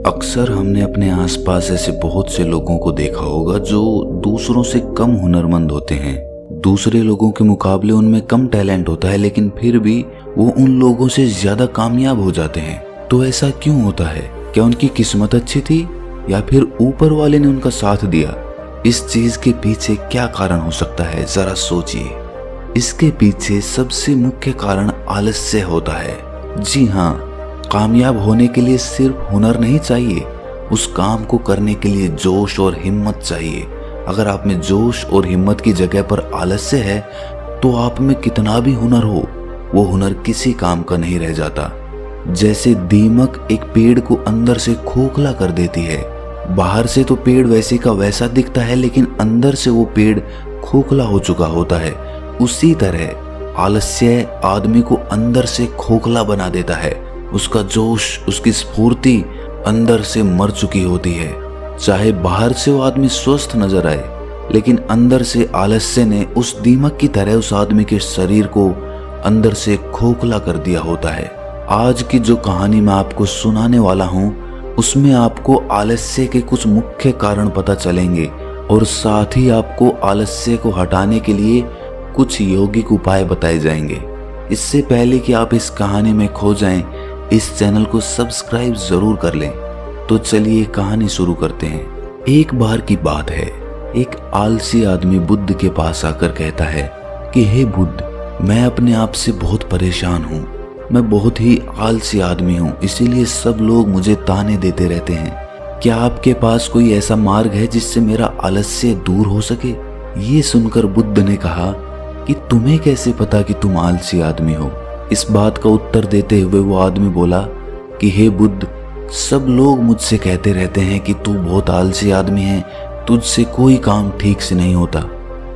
अक्सर हमने अपने आसपास ऐसे बहुत से लोगों को देखा होगा जो दूसरों से कम हुनरमंद होते हैं। दूसरे लोगों के मुकाबले उनमें कम टैलेंट होता है, लेकिन फिर भी वो उन लोगों से ज्यादा कामयाब हो जाते हैं। तो ऐसा क्यों होता है? क्या उनकी किस्मत अच्छी थी या फिर ऊपर वाले ने उनका साथ दिया? इस चीज के पीछे क्या कारण हो सकता है, जरा सोचिए। इसके पीछे सबसे मुख्य कारण आलस्य होता है। जी हाँ, कामयाब होने के लिए सिर्फ हुनर नहीं चाहिए, उस काम को करने के लिए जोश और हिम्मत चाहिए। अगर आप में जोश और हिम्मत की जगह पर आलस्य है तो आप में कितना भी हुनर हो, वो हुनर किसी काम का नहीं रह जाता। जैसे दीमक एक पेड़ को अंदर से खोखला कर देती है। बाहर से तो पेड़ वैसे का वैसा दिखता है, लेकिन अंदर से वो पेड़ खोखला हो चुका होता है। उसी तरह आलस्य आदमी को अंदर से खोखला बना देता है। उसका जोश, उसकी स्फूर्ति अंदर से मर चुकी होती है। चाहे बाहर से वो आदमी स्वस्थ नजर आए, लेकिन अंदर से आलस्य ने उस दीमक की तरह उस आदमी के शरीर को अंदर से खोखला कर दिया होता है। आज की जो कहानी मैं आपको सुनाने वाला हूँ, उसमें आपको आलस्य के कुछ मुख्य कारण पता चलेंगे और साथ ही आपको आलस्य को हटाने के लिए कुछ यौगिक उपाय बताए जाएंगे। इससे पहले कि आप इस कहानी में खो जाएं, इस चैनल को सब्सक्राइब जरूर कर लें। तो चलिए कहानी शुरू करते हैं। एक बार की बात है, एक आलसी आदमी बुद्ध के पास आकर कहता है कि हे बुद्ध, मैं अपने आप से बहुत परेशान हूँ। मैं बहुत ही आलसी आदमी हूँ, इसीलिए सब लोग मुझे ताने देते रहते हैं। क्या आपके पास कोई ऐसा मार्ग है जिससे मेरा आलस्य दूर हो सके? ये सुनकर बुद्ध ने कहा कि तुम्हें कैसे पता कि तुम आलसी आदमी हो? इस बात का उत्तर देते हुए वो आदमी बोला कि हे बुद्ध, सब लोग मुझसे कहते रहते हैं कि तू बहुत आलसी आदमी है, तुझसे कोई काम ठीक से नहीं होता,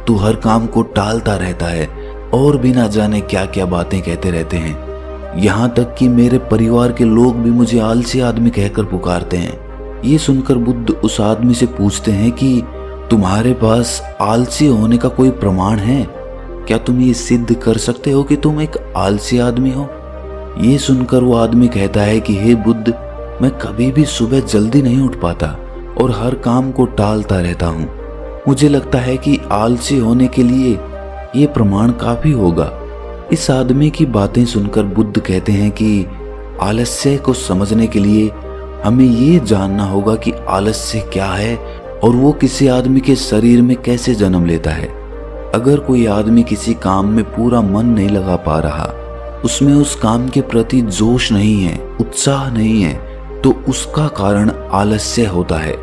तू हर काम को टालता रहता है और भी ना जाने क्या क्या बातें कहते रहते हैं। यहाँ तक कि मेरे परिवार के लोग भी मुझे आलसी आदमी कहकर पुकारते हैं। ये सुनकर बुद्ध उस आदमी से पूछते हैं कि तुम्हारे पास आलसी होने का कोई प्रमाण है? क्या तुम ये सिद्ध कर सकते हो कि तुम एक आलसी आदमी हो? ये सुनकर वो आदमी कहता है कि हे बुद्ध, मैं कभी भी सुबह जल्दी नहीं उठ पाता और हर काम को टालता रहता हूँ। मुझे लगता है कि आलसी होने के लिए ये प्रमाण काफी होगा। इस आदमी की बातें सुनकर बुद्ध कहते हैं कि आलस्य को समझने के लिए हमें ये जानना होगा कि आलस्य क्या है और वो किसी आदमी के शरीर में कैसे जन्म लेता है। अगर कोई आदमी किसी काम में पूरा मन नहीं लगा पा रहा, उसमें उस काम के प्रति जोश नहीं है, उत्साह नहीं है, तो उसका कारण आलस्य होता है।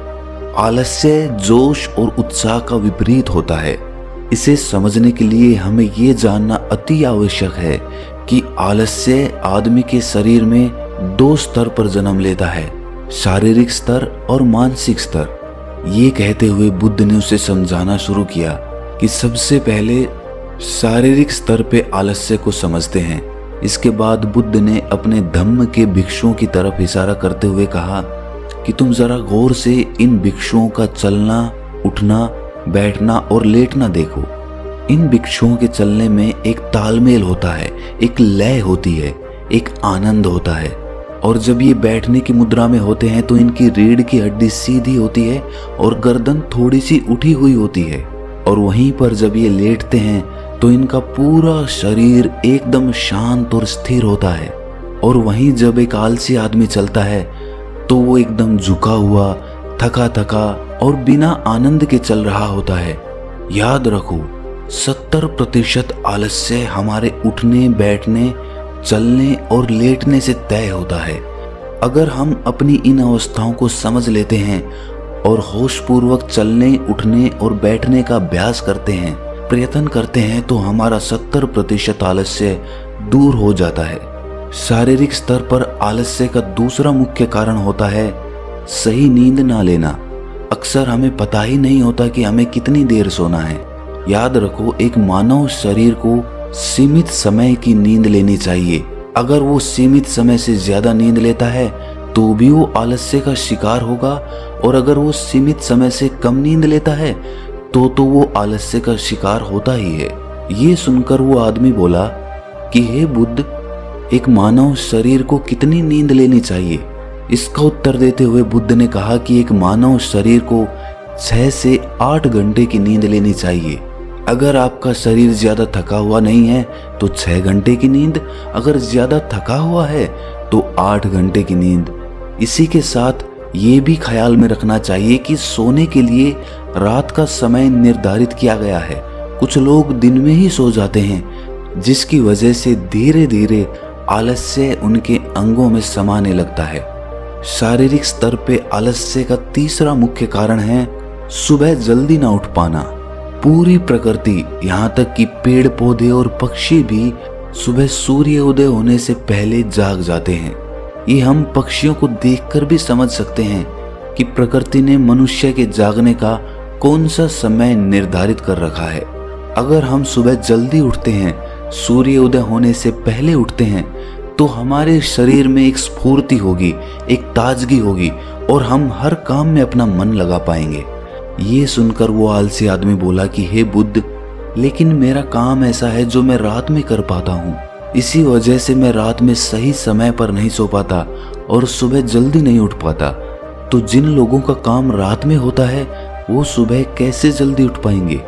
आलस्य जोश और उत्साह का विपरीत होता है। इसे समझने के लिए हमें ये जानना अति आवश्यक है कि आलस्य आदमी के शरीर में दो स्तर पर जन्म लेता है, शारीरिक स्तर और मानसिक स्तर। ये कहते हुए बुद्ध ने उसे समझाना शुरू किया कि सबसे पहले शारीरिक स्तर पे आलस्य को समझते हैं। इसके बाद बुद्ध ने अपने धम्म के भिक्षुओं की तरफ इशारा करते हुए कहा कि तुम जरा गौर से इन भिक्षुओं का चलना, उठना, बैठना और लेटना देखो। इन भिक्षुओं के चलने में एक तालमेल होता है, एक लय होती है, एक आनंद होता है। और जब ये बैठने की मुद्रा में होते हैं तो इनकी रीढ़ की हड्डी सीधी होती है और गर्दन थोड़ी सी उठी हुई होती है। और वहीं पर जब ये लेटते हैं तो इनका पूरा शरीर एकदम शांत और स्थिर होता है। और वहीं जब एक आलसी आदमी चलता है तो वो एकदम झुका हुआ, थका थका और बिना आनंद के चल रहा होता है। याद रखो, 70% आलस्य हमारे उठने, बैठने, चलने और लेटने से तय होता है। अगर हम अपनी इन अवस्थाओं को समझ लेते हैं और होशपूर्वक चलने, उठने और बैठने का अभ्यास करते हैं, प्रयत्न करते हैं, तो हमारा 70% आलस्य दूर हो जाता है। शारीरिक स्तर पर आलस्य का दूसरा मुख्य कारण होता है सही नींद ना लेना। अक्सर हमें पता ही नहीं होता कि हमें कितनी देर सोना है। याद रखो, एक मानव शरीर को सीमित समय की नींद लेनी चाहिए। अगर वो सीमित समय से ज्यादा नींद लेता है तो भी वो आलस्य का शिकार होगा, और अगर वो सीमित समय से कम नींद लेता है तो वो आलस्य का शिकार होता ही है। ये सुनकर वो आदमी बोला कि हे बुद्ध, एक मानव शरीर को कितनी नींद लेनी चाहिए? इसका उत्तर देते हुए बुद्ध ने कहा कि एक मानव शरीर को 6 से 8 घंटे की नींद लेनी चाहिए। अगर आपका शरीर ज्यादा थका हुआ नहीं है तो 6 घंटे की नींद, अगर ज्यादा थका हुआ है तो 8 घंटे की नींद। इसी के साथ ये भी ख्याल में रखना चाहिए कि सोने के लिए रात का समय निर्धारित किया गया है। कुछ लोग दिन में ही सो जाते हैं, जिसकी वजह से धीरे धीरे आलस्य उनके अंगों में समाने लगता है। शारीरिक स्तर पे आलस्य का तीसरा मुख्य कारण है सुबह जल्दी ना उठ पाना। पूरी प्रकृति, यहाँ तक कि पेड़ पौधे और पक्षी भी सुबह सूर्य उदय होने से पहले जाग जाते हैं। ये हम पक्षियों को देखकर भी समझ सकते हैं कि प्रकृति ने मनुष्य के जागने का कौन सा समय निर्धारित कर रखा है। अगर हम सुबह जल्दी उठते हैं, सूर्य उदय होने से पहले उठते हैं, तो हमारे शरीर में एक स्फूर्ति होगी, एक ताजगी होगी और हम हर काम में अपना मन लगा पाएंगे। ये सुनकर वो आलसी आदमी बोला कि हे बुद्ध, लेकिन मेरा काम ऐसा है जो मैं रात में कर पाता हूँ। इसी वजह से मैं रात में सही समय पर नहीं सो पाता और सुबह जल्दी नहीं उठ पाता। तो जिन लोगों का काम रात में होता है वो सुबह कैसे जल्दी उठ पाएंगे?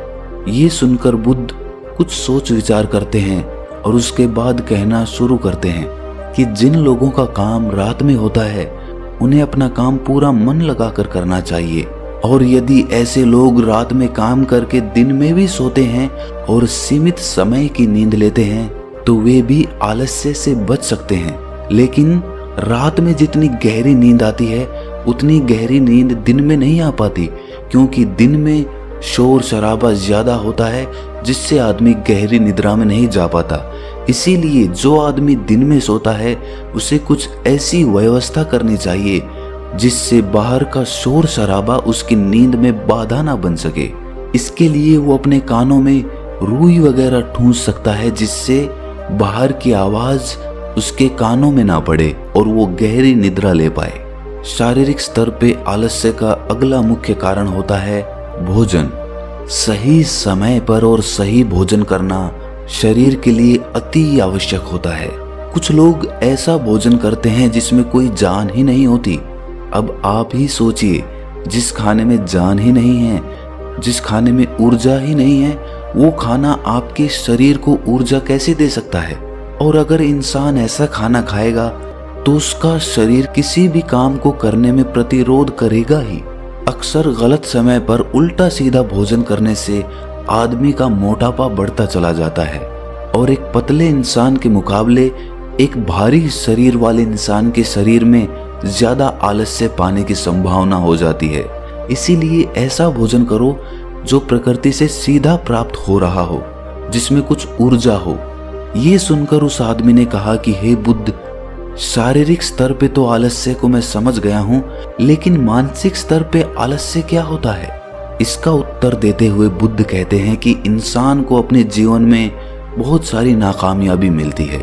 ये सुनकर बुद्ध कुछ सोच विचार करते हैं और उसके बाद कहना शुरू करते हैं कि जिन लोगों का काम रात में होता है उन्हें अपना काम पूरा मन लगाकर करना चाहिए, और यदि ऐसे लोग रात में काम करके दिन में भी सोते हैं और सीमित समय की नींद लेते हैं तो वे भी आलस्य से बच सकते हैं। लेकिन रात में जितनी गहरी नींद आती है उतनी गहरी नींद दिन में नहीं आ पाती, क्योंकि दिन में शोर शराबा ज्यादा होता है जिससे आदमी गहरी निद्रा में नहीं जा पाता। इसीलिए जो आदमी दिन में सोता है उसे कुछ ऐसी व्यवस्था करनी चाहिए जिससे बाहर का शोर शराबा उसकी नींद में बाधा ना बन सके। इसके लिए वो अपने कानों में रुई वगैरह ठूंस सकता है जिससे बाहर की आवाज उसके कानों में ना पड़े और वो गहरी निद्रा ले पाए। शारीरिक स्तर पे आलस्य का अगला मुख्य कारण होता है भोजन। सही समय पर और सही भोजन करना शरीर के लिए अति आवश्यक होता है। कुछ लोग ऐसा भोजन करते हैं जिसमें कोई जान ही नहीं होती। अब आप ही सोचिए, जिस खाने में जान ही नहीं है, जिस खाने में ऊर्जा ही नहीं है, वो खाना आपके शरीर को ऊर्जा कैसे दे सकता है? और अगर इंसान ऐसा खाना खाएगा तो उसका शरीर किसी भी काम को करने में प्रतिरोध करेगा ही। अक्सर गलत समय पर उल्टा सीधा भोजन करने से आदमी का मोटापा बढ़ता चला जाता है और एक पतले इंसान के मुकाबले एक भारी शरीर वाले इंसान के शरीर में ज्यादा आलस्य पाने की संभावना हो जाती है। इसीलिए ऐसा भोजन करो जो प्रकृति से सीधा प्राप्त हो रहा हो, जिसमें कुछ ऊर्जा हो। ये सुनकर उस आदमी ने कहा कि हे बुद्ध, शारीरिक स्तर पे तो आलस्य को मैं समझ गया हूँ, लेकिन मानसिक स्तर पे आलस्य क्या होता है? इसका उत्तर देते हुए बुद्ध कहते हैं कि इंसान को अपने जीवन में बहुत सारी नाकामयाबी मिलती है।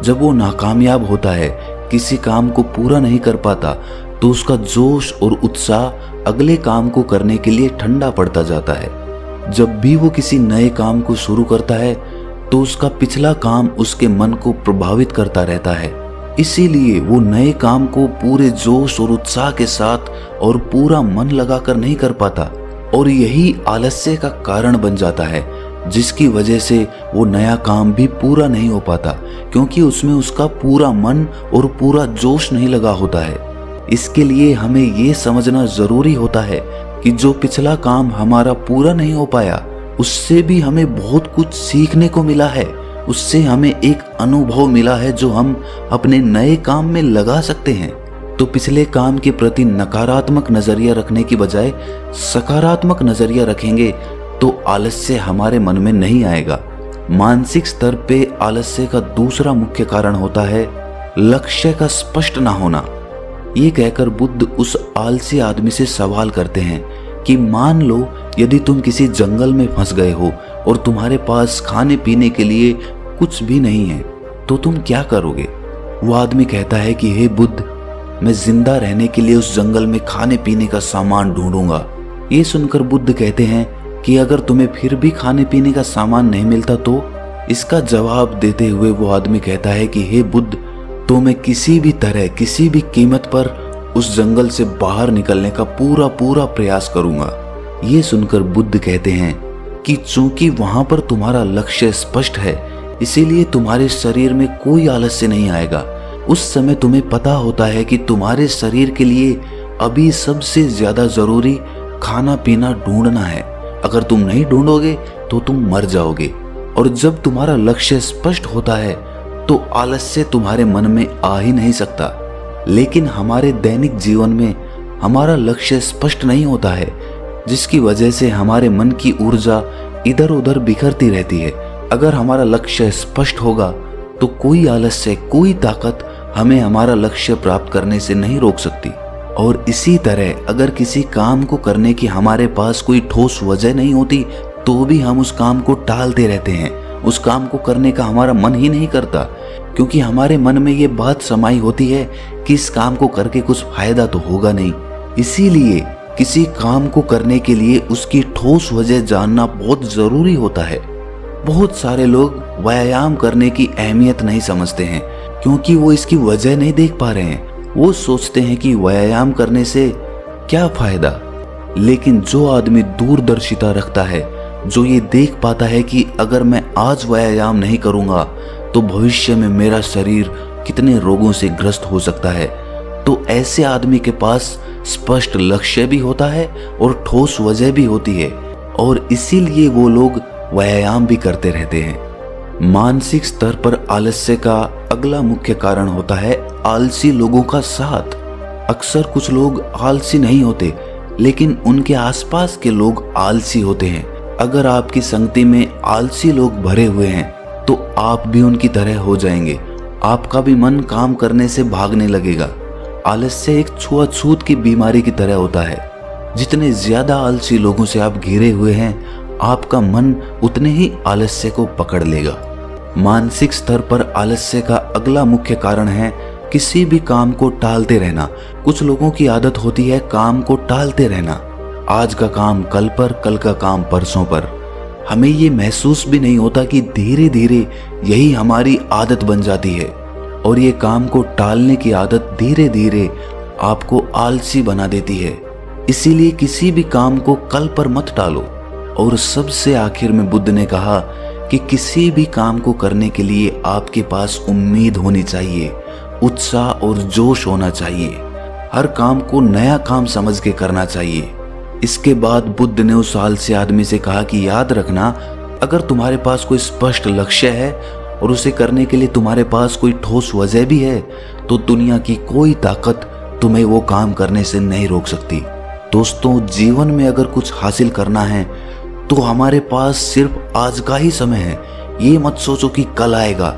जब वो नाकामयाब होता है, किसी काम को पूरा नहीं कर पाता, तो उसका जोश और उत्साह अगले काम को करने के लिए ठंडा पड़ता जाता है। जब भी वो किसी नए काम को शुरू करता है तो उसका पिछला काम उसके मन को प्रभावित करता रहता है। इसीलिए वो नए काम को पूरे जोश और उत्साह के साथ और पूरा मन लगाकर नहीं कर पाता, और यही आलस्य का कारण बन जाता है, जिसकी वजह से वो नया काम भी पूरा नहीं हो पाता, क्योंकि उसमें उसका पूरा मन और पूरा जोश नहीं लगा होता है। इसके लिए हमें ये समझना जरूरी होता है कि जो पिछला काम हमारा पूरा नहीं हो पाया, उससे भी हमें बहुत कुछ सीखने को मिला है। उससे हमें एक अनुभव मिला है जो हम अपने नए काम में लगा सकते हैं। तो पिछले काम के प्रति नकारात्मक नजरिया रखने की बजाय सकारात्मक नजरिया रखेंगे तो आलस्य हमारे मन में नहीं आएगा। मानसिक स्तर पे आलस्य का दूसरा मुख्य कारण होता है लक्ष्य का स्पष्ट ना होना। ये कहकर बुद्ध उस आलसी आदमी से सवाल करते हैं कि मान लो यदि तुम किसी जंगल में फंस गए हो और तुम्हारे पास खाने पीने के लिए कुछ भी नहीं है, तो तुम क्या करोगे? वो आदमी कहता है कि हे बुद्ध, मैं जिंदा रहने के लिए उस जंगल में खाने पीने का सामान ढूंढूंगा। ये सुनकर बुद्ध कहते हैं कि अगर तुम्हें फिर भी खाने पीने का सामान नहीं मिलता तो? इसका जवाब देते हुए वो आदमी कहता है कि हे बुद्ध, तो मैं किसी भी तरह, किसी भी कीमत पर उस जंगल से बाहर निकलने का पूरा पूरा प्रयास करूंगा। ये सुनकर बुद्ध कहते हैं कि चूंकि वहां पर तुम्हारा लक्ष्य स्पष्ट है, इसीलिए तुम्हारे शरीर में कोई आलस्य नहीं आएगा। उस समय तुम्हें पता होता है कि तुम्हारे शरीर के लिए अभी सबसे ज्यादा जरूरी खाना पीना ढूंढना है। अगर तुम नहीं ढूंढोगे तो तुम मर जाओगे। और जब तुम्हारा लक्ष्य स्पष्ट होता है तो आलस्य तुम्हारे मन में आ ही नहीं सकता। लेकिन हमारे दैनिक जीवन में हमारा लक्ष्य स्पष्ट नहीं होता है, जिसकी वजह से हमारे मन की ऊर्जा इधर उधर बिखरती रहती है। अगर हमारा लक्ष्य स्पष्ट होगा तो कोई आलस्य, कोई ताकत हमें हमारा लक्ष्य प्राप्त करने से नहीं रोक सकती। और इसी तरह अगर किसी काम को करने की हमारे पास कोई ठोस वजह नहीं होती तो भी हम उस काम को टालते रहते हैं। उस काम को करने का हमारा मन ही नहीं करता, क्योंकि हमारे मन में ये बात समाई होती है कि इस काम को करके कुछ फायदा तो होगा नहीं। इसीलिए किसी काम को करने के लिए उसकी ठोस वजह जानना बहुत जरूरी होता है। बहुत सारे लोग व्यायाम करने की अहमियत नहीं समझते हैं, क्योंकि वो इसकी वजह नहीं देख पा रहे हैं। वो सोचते हैं कि व्यायाम करने से क्या फायदा। लेकिन जो आदमी दूरदर्शिता रखता है, जो ये देख पाता है कि अगर मैं आज व्यायाम नहीं करूंगा तो भविष्य में मेरा शरीर कितने रोगों से ग्रस्त हो सकता है, तो ऐसे आदमी के पास स्पष्ट लक्ष्य भी होता है और ठोस वजह भी होती है, और इसीलिए वो लोग व्यायाम भी करते रहते हैं। मानसिक स्तर पर आलस्य का अगला मुख्य कारण होता है आलसी लोगों का साथ। अक्सर कुछ लोग आलसी नहीं होते, लेकिन उनके आसपास के लोग आलसी होते हैं। अगर आपकी संगति में आलसी लोग भरे हुए हैं तो आप भी उनकी तरह हो जाएंगे। आपका भी मन काम करने से भागने लगेगा। आलस्य एक छुआछूत की बीमारी की तरह होता है। जितने ज्यादा आलसी लोगों से आप घिरे हुए हैं, आपका मन उतने ही आलस्य को पकड़ लेगा। मानसिक स्तर पर आलस्य का अगला मुख्य कारण है किसी भी काम को टालते रहना। कुछ लोगों की आदत होती है काम को टालते रहना। आज का काम कल पर, कल का काम परसों पर। हमें ये महसूस भी नहीं होता कि धीरे धीरे यही हमारी आदत बन जाती है, और ये काम को टालने की आदत धीरे धीरे आपको आलसी बना देती है। इसीलिए किसी भी काम को कल पर मत टालो। और सबसे आखिर में बुद्ध ने कहा कि किसी भी काम को करने के लिए आपके पास उम्मीद होनी चाहिए, उत्साह और जोश होना चाहिए। हर काम को नया काम समझ के करना चाहिए। इसके बाद बुद्ध ने उस आलसी आदमी से कहा कि याद रखना, अगर तुम्हारे पास कोई स्पष्ट लक्ष्य है और उसे करने के लिए तुम्हारे पास कोई ठोस वजह भी है, तो दुनिया की कोई ताकत तुम्हें वो काम करने से नहीं रोक सकती। दोस्तों, जीवन में अगर कुछ हासिल करना है तो हमारे पास सिर्फ आज का ही समय है। ये मत सोचो कि कल आएगा।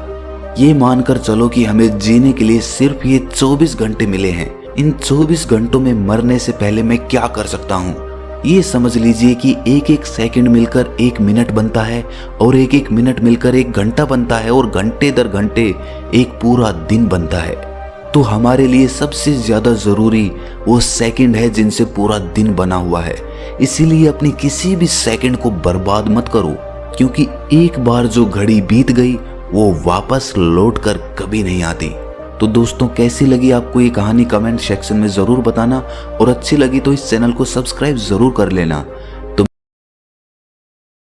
ये मानकर चलो कि हमें जीने के लिए सिर्फ ये 24 घंटे मिले हैं। इन 24 घंटों में मरने से पहले मैं क्या कर सकता हूँ, ये समझ लीजिए कि एक एक सेकंड मिलकर एक मिनट बनता है, और एक एक मिनट मिलकर एक घंटा बनता है, और घंटे दर घंटे एक पूरा दिन बनता है। तो हमारे लिए सबसे ज्यादा जरूरी वो सेकंड है जिनसे पूरा दिन बना हुआ है। इसीलिए अपनी किसी भी सेकंड को बर्बाद मत करो, क्योंकि एक बार जो घड़ी बीत गई वो वापस लौट कर कभी नहीं आती। तो दोस्तों, कैसी लगी आपको ये कहानी कमेंट सेक्शन में जरूर बताना, और अच्छी लगी तो इस चैनल को सब्सक्राइब जरूर कर लेना।